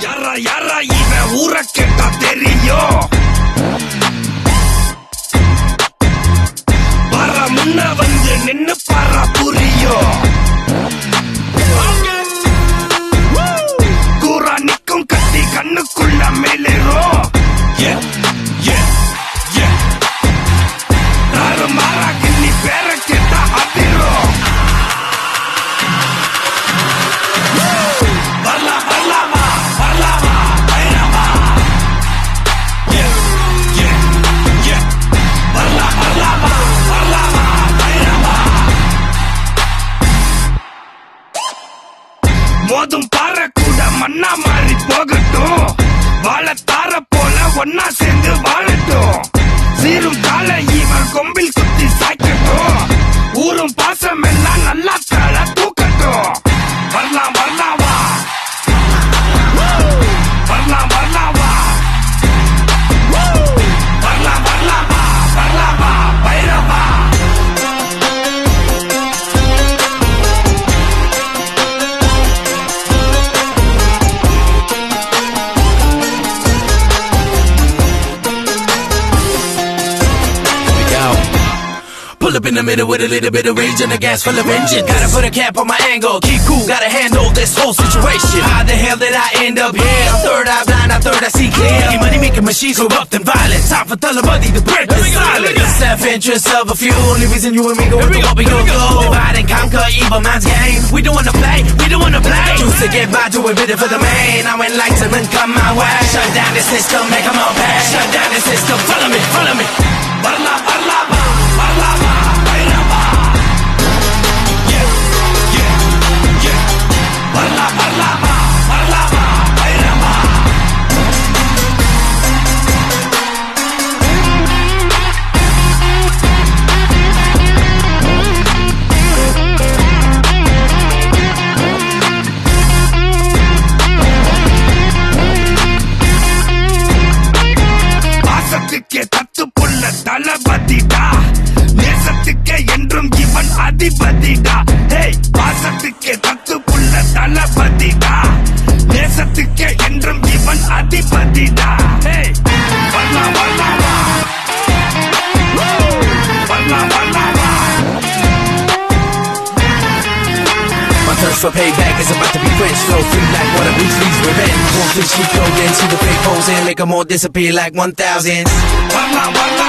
யாரா யாரா இவன் ஊரை கேட்டா தெரியும். வர முன்ன வந்து நின்னு பாரா புரியும். கூரா நிக்கும் கத்தி கண்ணுக்குள்ள மேலேறும். யாரு மாறா கிண்ணி பேர கேட்டா அதிரும். மோதும் பாற கூட மண்ணா மாறி போகட்டும். வாழ தார போல ஒன்னா சேர்ந்து வாழட்டும். சீரும் கால இவன் கொம்பில் குத்தி சாய்க்கட்டும். ஊரும் பாசம் எல்லாம் நல்லா தலை தூக்கட்டும். வரலாம் வரலாம் வா, வரலாம் வரலாம் வா, வரலாம் வரலாம் வா, வரலாம் வா Bairavaa. Pull up in the middle with a little bit of rage and a gas full of engine. Gotta put a cap on my angle, keep cool, gotta handle this whole situation. How the hell did I end up here? Third eye blind, I third I see clear. Money making machines corrupt and violent. Time for Talabadi to break the silence. The self-interest of a few, only reason you and me go to what we gon' go. Divide and conquer evil man's game. We don't wanna play, we don't wanna play. Choose to get by, do it bitter for the main. I went lights and then come my way. Shut down the system, make them all pay. Shut down the system, follow me, follow me. Barla, barla, ba, barla, ba. தளபதிடா நேசத்துக்கே என்றும் இவன் அதிபதிடா. Hey பாசத்துக்கே தத்து புள்ள தளபதிடா. நேசத்துக்கே என்றும் இவன் அதிபதிடா. Hey வரலாம் வரலாம் வா, வரலாம் வரலாம் வா. My thirst for payback is about to be quenched. Flow free like water, we freeze revenge. Won't fish keep going, see the fake holes and make them all disappear like 1,000. வரலாம் வரலாம்